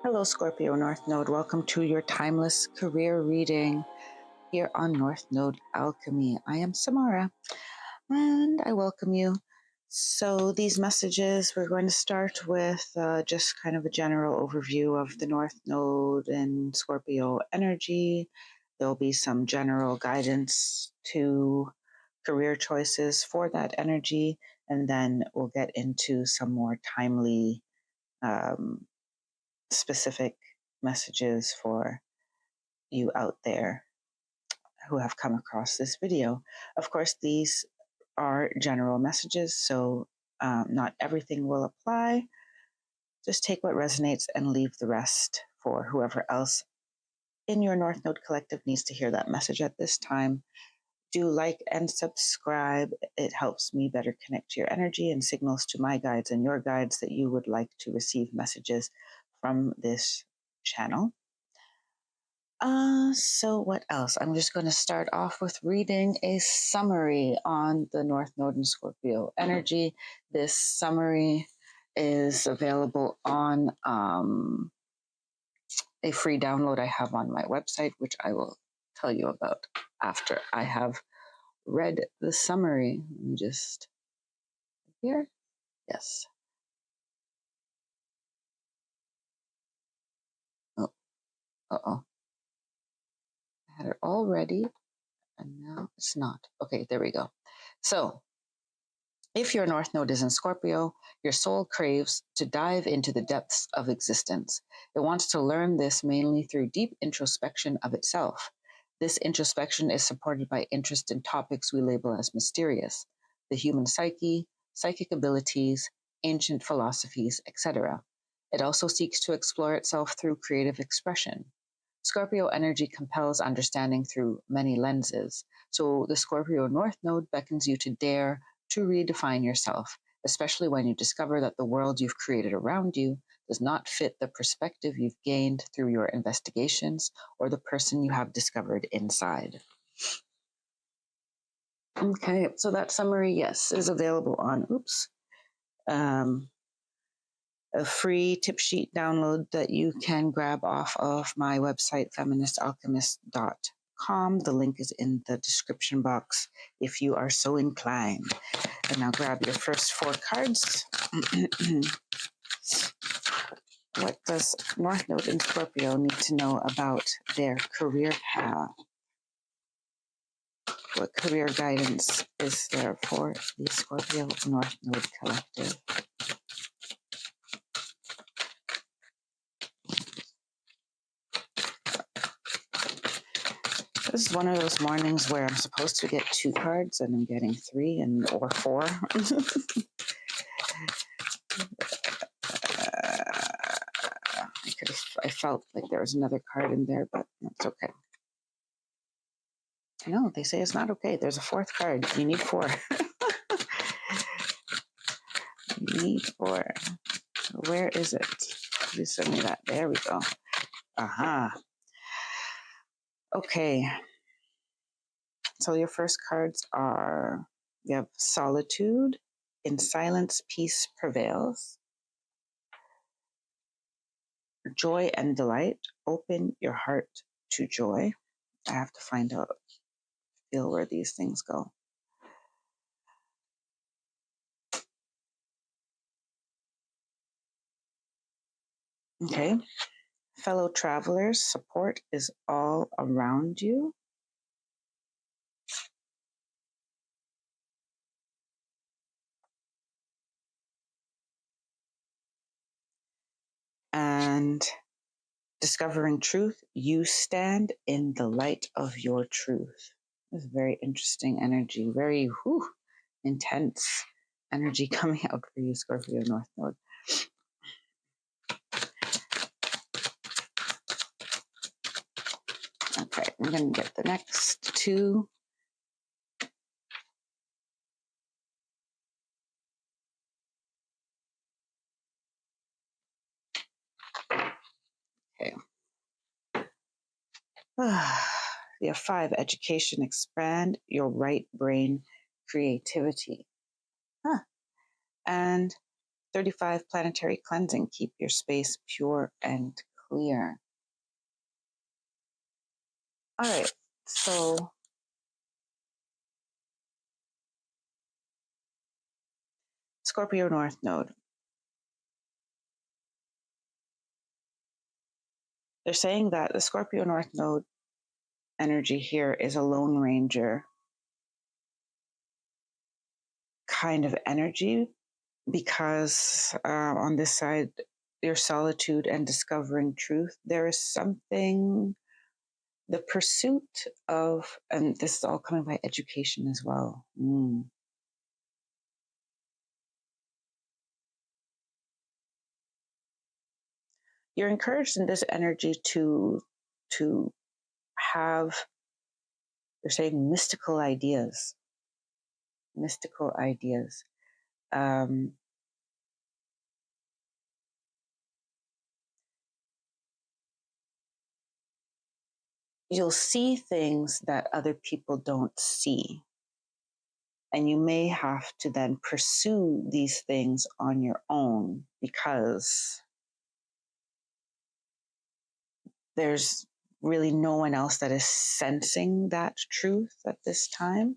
Hello, Scorpio North Node. Welcome to your timeless career reading here on North Node Alchemy. I am Samara, and I welcome you. So these messages, we're going to start with just kind of a general overview of the North Node and Scorpio energy. There'll be some general guidance to career choices for that energy, and then we'll get into some more timely specific messages for you out there who have come across this video. Of course, these are general messages, so not everything will apply. Just take what resonates and leave the rest for whoever else in your North Node collective needs to hear that message at this time. Do like and subscribe. It helps me better connect to your energy and signals to my guides and your guides that you would like to receive messages from this channel. So what else? I'm just going to start off with reading a summary on the North Node and Scorpio energy. This summary is available on a free download I have on my website, which I will tell you about after I have read the summary. Let me just here. Yes. Oh, uh-oh. I had it all ready, and now it's not. Okay, there we go. So, if your North Node is in Scorpio, your soul craves to dive into the depths of existence. It wants to learn this mainly through deep introspection of itself. This introspection is supported by interest in topics we label as mysterious, the human psyche, psychic abilities, ancient philosophies, etc. It also seeks to explore itself through creative expression. Scorpio energy compels understanding through many lenses. So the Scorpio North Node beckons you to dare to redefine yourself, especially when you discover that the world you've created around you does not fit the perspective you've gained through your investigations or the person you have discovered inside. Okay, so that summary, yes, is available on, a free tip sheet download that you can grab off of my website, feministalchemist.com. The link is in the description box if you are so inclined. And now grab your first 4 cards. What does North Node and Scorpio need to know about their career path? What career guidance is there for the Scorpio North Node collective? This is one of those mornings where I'm supposed to get 2 cards and I'm getting 3 or 4. I felt like there was another card in there, but that's okay. No, they say it's not okay. There's a 4th card. You need 4. You need 4. Where is it? Please send me that. There we go. Aha. Okay. So your first cards are, you have solitude. In silence, peace prevails. Joy and delight. Open your heart to joy. I have to feel where these things go. Okay. Fellow travelers, support is all around you. And discovering truth, you stand in the light of your truth. This is very interesting energy, very intense energy coming out for you, Scorpio North Node. Okay, I'm going to get the next 2. Okay. You have 5, education, expand your right brain creativity. And 35, planetary cleansing. Keep your space pure and clear. All right, so Scorpio North Node. They're saying that the Scorpio North Node energy here is a Lone Ranger kind of energy, because on this side, your solitude and discovering truth, there is something, the pursuit of, and this is all coming by education as well. You're encouraged in this energy to have, they're saying, mystical ideas. Mystical ideas. You'll see things that other people don't see. And you may have to then pursue these things on your own, because there's really no one else that is sensing that truth at this time.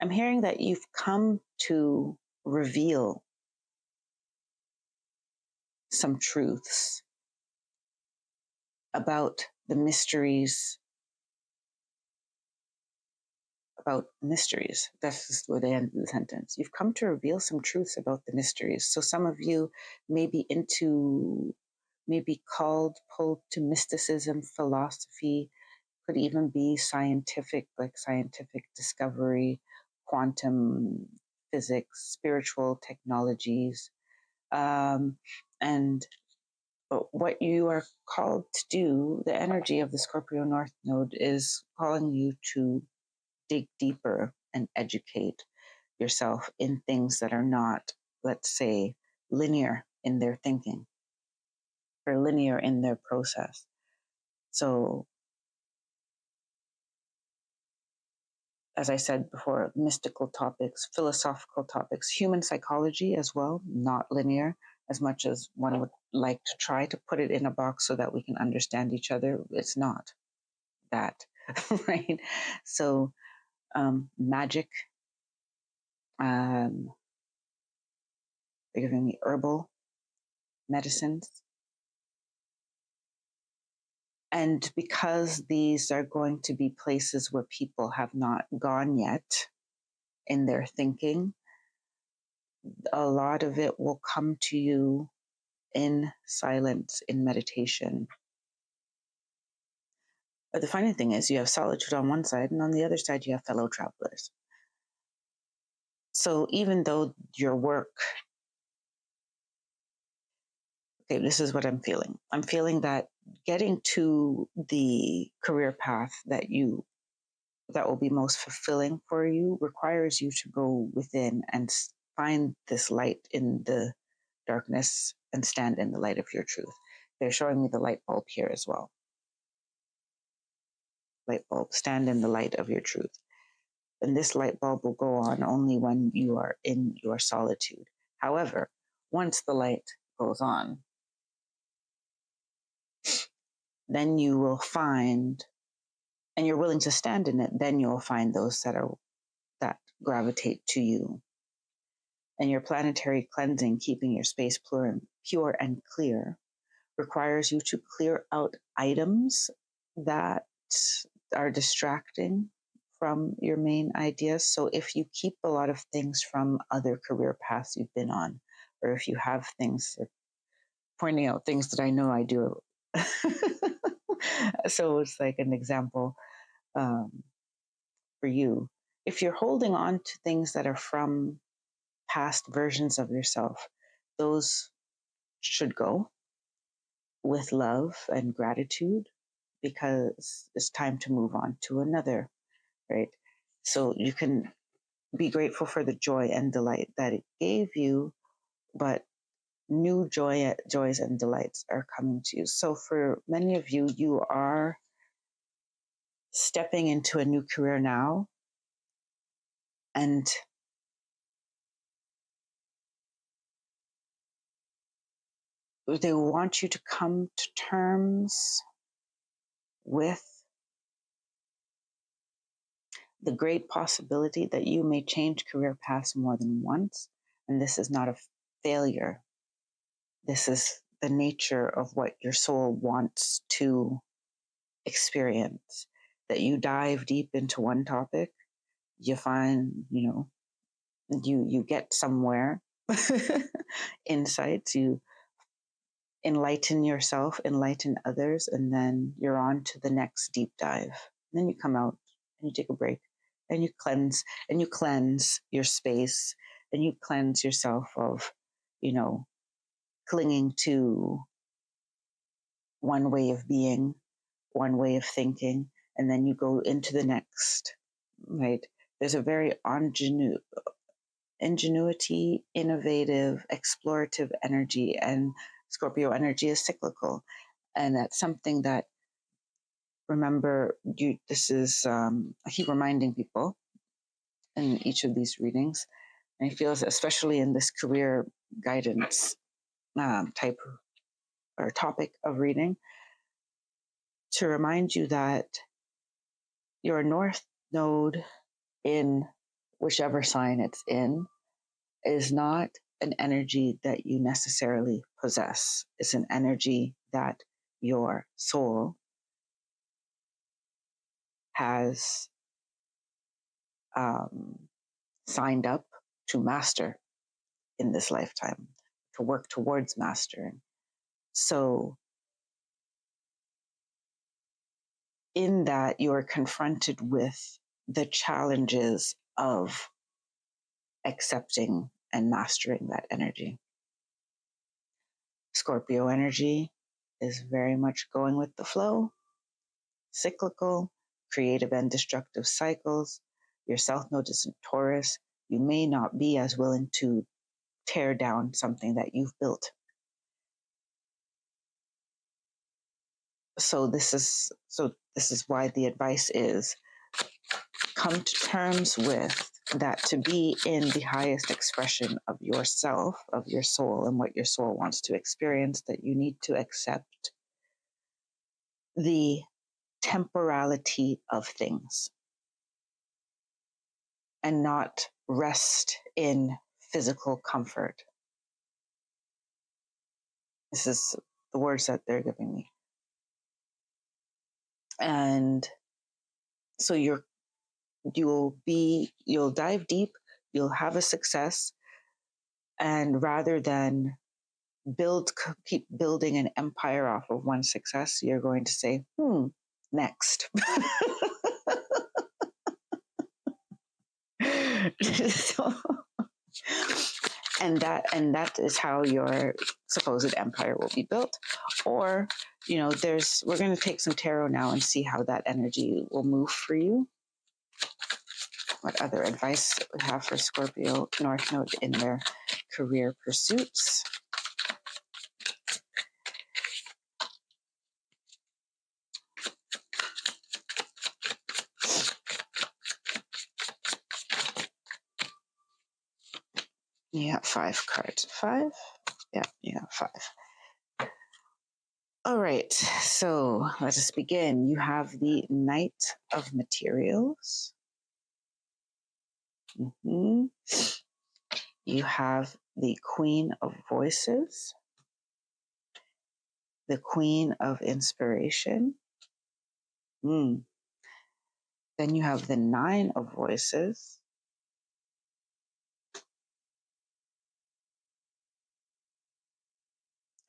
I'm hearing that you've come to reveal some truths about the mysteries, That's just where the end of the sentence. You've come to reveal some truths about the mysteries. So some of you may be pulled to mysticism, philosophy, could even be scientific, like scientific discovery, quantum physics, spiritual technologies. And what you are called to do, the energy of the Scorpio North Node is calling you to dig deeper and educate yourself in things that are not, let's say, linear in their thinking or linear in their process. So, as I said before, mystical topics, philosophical topics, human psychology as well, not linear, as much as one would like to try to put it in a box so that we can understand each other. It's not that, right? So, magic, they're giving me herbal medicines. And because these are going to be places where people have not gone yet in their thinking, a lot of it will come to you in silence, in meditation. But the funny thing is, you have solitude on one side, and on the other side, you have fellow travelers. So even though your work, okay, this is what I'm feeling. I'm feeling that getting to the career path that will be most fulfilling for you requires you to go within and find this light in the darkness and stand in the light of your truth. They're showing me the light bulb here as well. Light bulb, stand in the light of your truth. And this light bulb will go on only when you are in your solitude. However, once the light goes on, then you will find, and you're willing to stand in it, then you'll find those that gravitate to you. And your planetary cleansing, keeping your space pure and clear, requires you to clear out items that are distracting from your main ideas. So if you keep a lot of things from other career paths you've been on, or if you have things, pointing out things that I know I do. So it's like an example for you. If you're holding on to things that are from past versions of yourself, those should go with love and gratitude, because it's time to move on to another, right? So you can be grateful for the joy and delight that it gave you, but new joys and delights are coming to you. So for many of you, you are stepping into a new career now, And they want you to come to terms with the great possibility that you may change career paths more than once. And this is not a failure. This is the nature of what your soul wants to experience. That you dive deep into one topic, you find, you get somewhere, insights, you enlighten yourself, enlighten others, and then you're on to the next deep dive. And then you come out and you take a break and you cleanse your space, and you cleanse yourself of, clinging to one way of being, one way of thinking, and then you go into the next, right? There's a very ingenuity, innovative, explorative energy, and Scorpio energy is cyclical. And that's something that, remember, this is, I keep reminding people in each of these readings, and I feel especially in this career guidance type or topic of reading, to remind you that your North Node in whichever sign it's in is not an energy that you necessarily possess. It's an energy that your soul has signed up to master in this lifetime, to work towards mastering. So in that, you are confronted with the challenges of accepting and mastering that energy. Scorpio energy is very much going with the flow, cyclical, creative and destructive cycles. Your South Node is in Taurus. You may not be as willing to tear down something that you've built. So this is why the advice is, come to terms with that to be in the highest expression of yourself, of your soul, and what your soul wants to experience, that you need to accept the temporality of things and not rest in physical comfort. This is the words that they're giving me. And so you'll dive deep, you'll have a success, and rather than keep building an empire off of one success, you're going to say, next. So, and that is how your supposed empire will be built. Or, we're going to take some tarot now and see how that energy will move for you. What other advice we have for Scorpio North Node in their career pursuits? Yeah, 5 cards. 5? Yeah, 5. All right, so let us begin. You have the Knight of Materials. You have the Queen of Voices, the Queen of Inspiration. Then you have the 9 of Voices,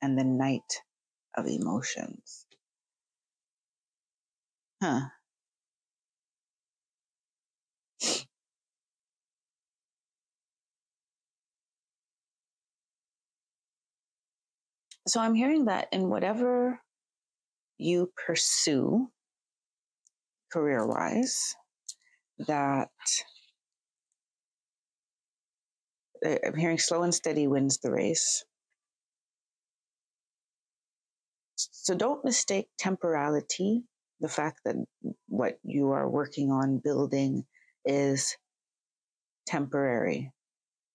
and the Knight of Emotions. So I'm hearing that in whatever you pursue career-wise, that I'm hearing slow and steady wins the race. So don't mistake temporality, the fact that what you are working on building is temporary.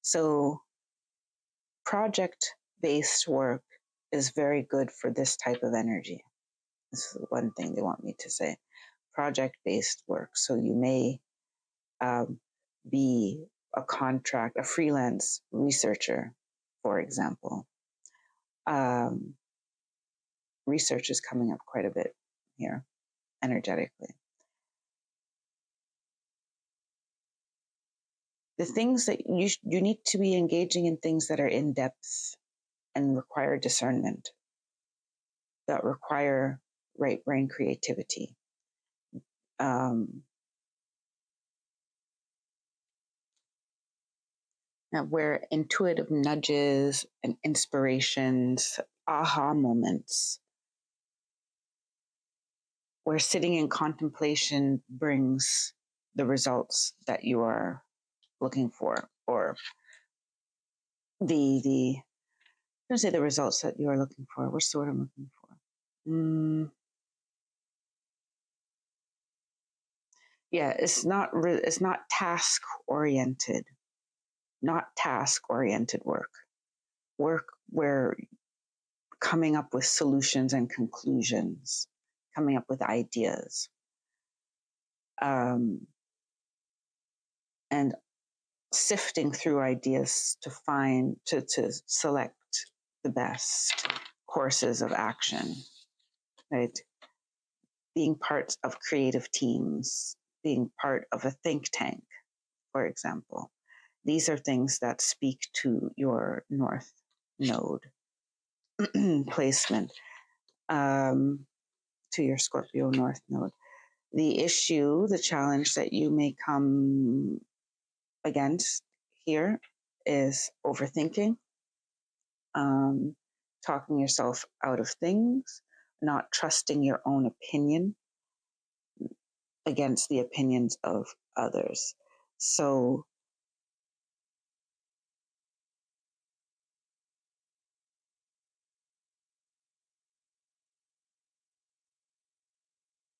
So project-based work is very good for this type of energy. This is one thing they want me to say. Project-based work. So you may be a freelance researcher, for example. Research is coming up quite a bit here, energetically. The things that you need to be engaging in things that are in depth and require discernment, that require right brain creativity. Where intuitive nudges and inspirations, aha moments, where sitting in contemplation brings the results that you are looking for, or I'm going to say the results that you are looking for. What's the word I'm looking for? Yeah, it's not task oriented, work where coming up with solutions and conclusions, coming up with ideas, and sifting through ideas to select the best courses of action, right? Being part of creative teams, being part of a think tank, for example. These are things that speak to your North Node placement, to your Scorpio North Node. The challenge that you may come against here is overthinking, talking yourself out of things, not trusting your own opinion against the opinions of others. So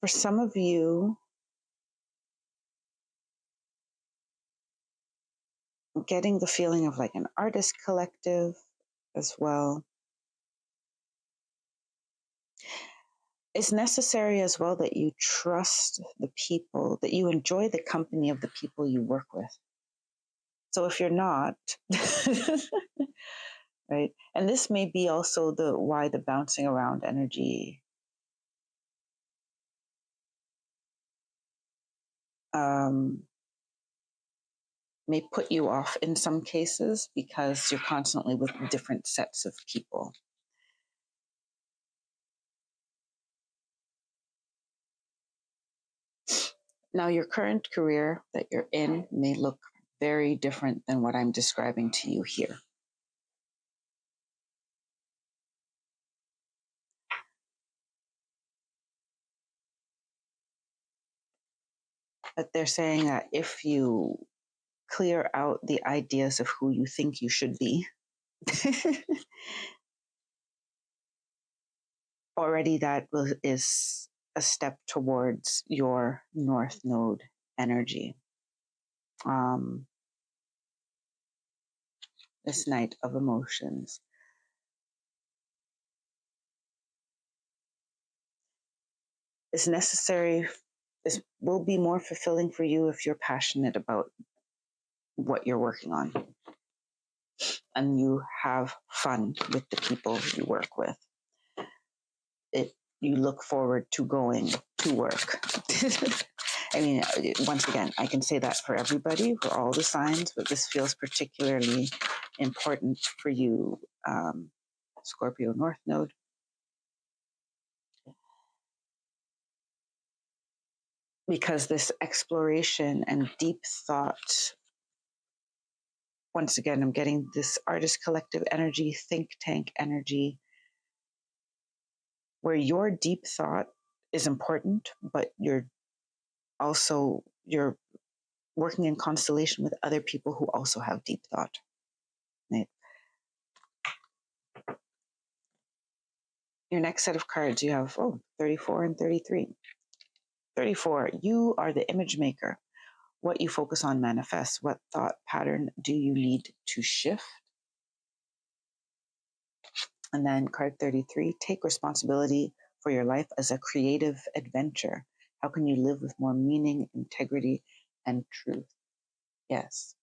for some of you, getting the feeling of like an artist collective as well. It's necessary as well that you trust the people, that you enjoy the company of the people you work with. So if you're not, right? And this may be also why the bouncing around energy may put you off in some cases, because you're constantly with different sets of people. Now, your current career that you're in may look very different than what I'm describing to you here. But they're saying that if you clear out the ideas of who you think you should be, already that is a step towards your North Node energy. This Knight of Emotions. It's necessary. This will be more fulfilling for you if you're passionate about what you're working on and you have fun with the people you work with. You look forward to going to work. I mean, once again, I can say that for everybody, for all the signs, but this feels particularly important for you, Scorpio North Node. Because this exploration and deep thought, once again, I'm getting this artist collective energy, think tank energy, where your deep thought is important, but you're working in constellation with other people who also have deep thought. Right? Your next set of cards, you have 34 and 33. 34, you are the image maker. What you focus on manifests. What thought pattern do you need to shift? And then card 33, take responsibility for your life as a creative adventure. How can you live with more meaning, integrity, and truth? Yes.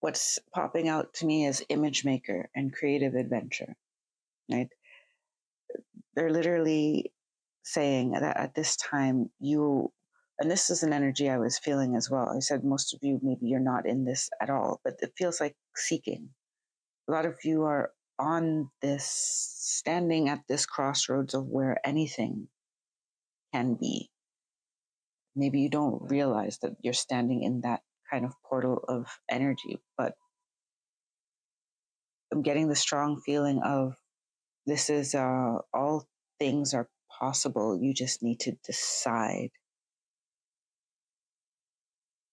What's popping out to me is image maker and creative adventure, right? They're literally saying that at this time and this is an energy I was feeling as well. I said, most of you, maybe you're not in this at all, but it feels like seeking. A lot of you are on this, standing at this crossroads of where anything can be. Maybe you don't realize that you're standing in that kind of portal of energy, but I'm getting the strong feeling of this is all things are possible. You just need to decide.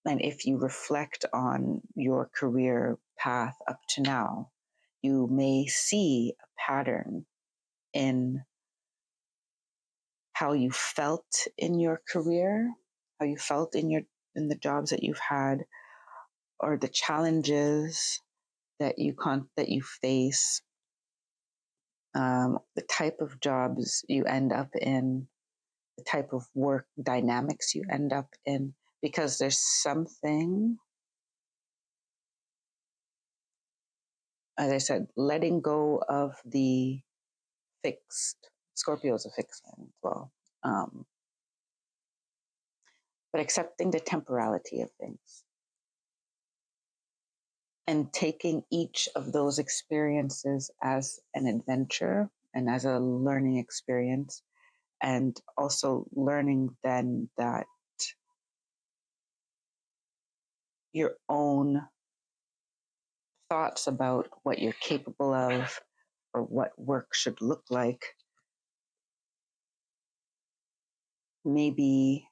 And if you reflect on your career path up to now, you may see a pattern in how you felt in your career, how you felt in the jobs that you've had, or the challenges that you face, the type of jobs you end up in, the type of work dynamics you end up in, because there's something, as I said, letting go of the fixed. Scorpio is a fixed sign as well. But accepting the temporality of things and taking each of those experiences as an adventure and as a learning experience, and also learning then that your own thoughts about what you're capable of or what work should look like, maybe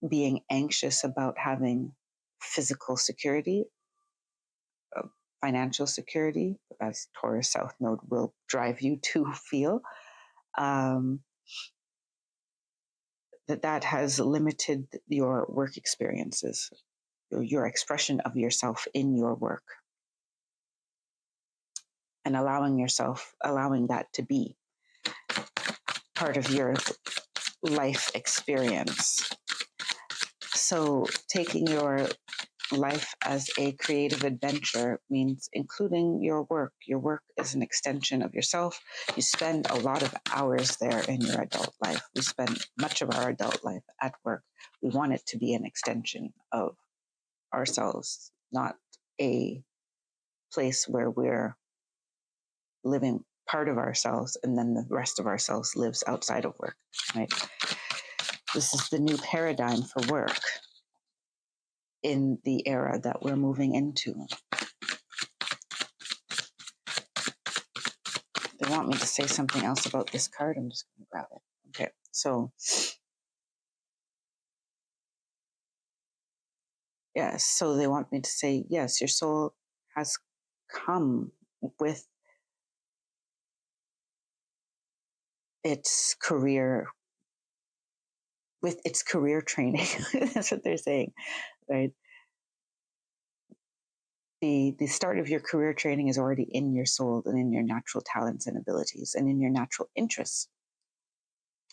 being anxious about having physical security, financial security, as Taurus South Node will drive you to feel, that has limited your work experiences, your expression of yourself in your work, and allowing that to be part of your life experience. So taking your life as a creative adventure means including your work. Your work is an extension of yourself. You spend a lot of hours there in your adult life. We spend much of our adult life at work. We want it to be an extension of ourselves, not a place where we're living part of ourselves and then the rest of ourselves lives outside of work, right? This is the new paradigm for work in the era that we're moving into. They want me to say something else about this card. I'm just going to grab it. Okay, so yes, so they want me to say, yes, your soul has come with its career training. That's what they're saying, right? The start of your career training is already in your soul and in your natural talents and abilities and in your natural interests,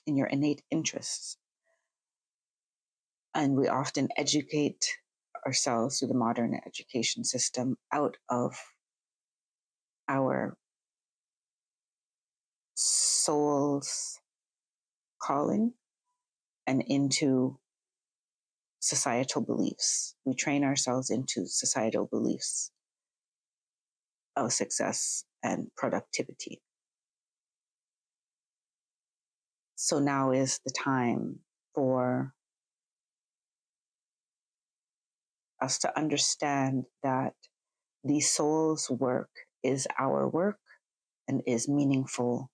in your innate interests. And we often educate ourselves through the modern education system out of our soul's calling and into societal beliefs. We train ourselves into societal beliefs of success and productivity. So now is the time for us to understand that the soul's work is our work and is meaningful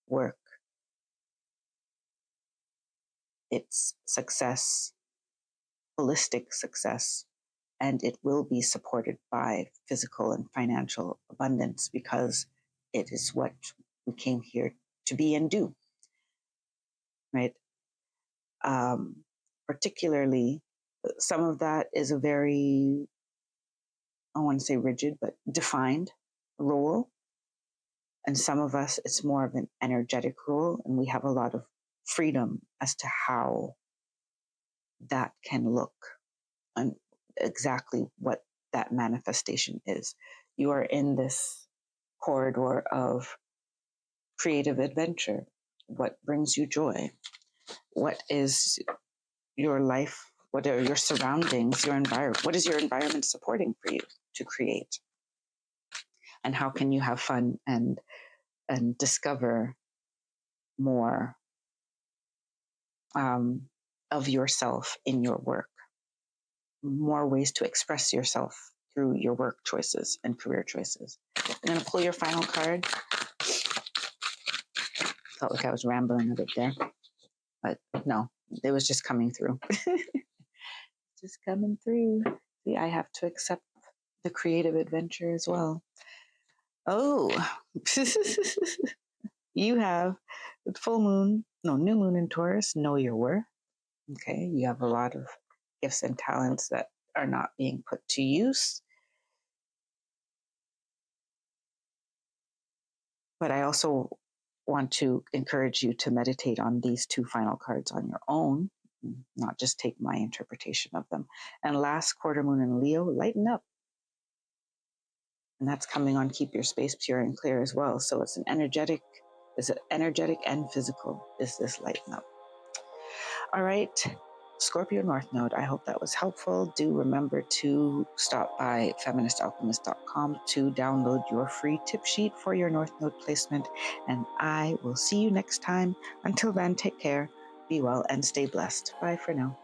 work. It's success, holistic success, and it will be supported by physical and financial abundance because it is what we came here to be and do, right? Particularly, some of that is a very, I want to say rigid, but defined role. And some of us, it's more of an energetic role, and we have a lot of freedom as to how that can look and exactly what that manifestation is. You are in this corridor of creative adventure. What brings you joy? What is your life? What are your surroundings, your environment? What is your environment supporting for you to create? And how can you have fun and discover more of yourself in your work? More ways to express yourself through your work choices and career choices. I'm going to pull your final card. Felt like I was rambling a bit there, but no, it was just coming through. Just coming through. See, I have to accept the creative adventure as well. Oh, you have new moon in Taurus, know your worth. Okay, you have a lot of gifts and talents that are not being put to use. But I also want to encourage you to meditate on these two final cards on your own, not just take my interpretation of them. And last quarter moon in Leo, lighten up. And that's coming on Keep Your Space Pure and Clear as well. So it's energetic and physical, is this lighten up. All right, Scorpio North Node, I hope that was helpful. Do remember to stop by feministalchemist.com to download your free tip sheet for your North Node placement. And I will see you next time. Until then, take care, be well, and stay blessed. Bye for now.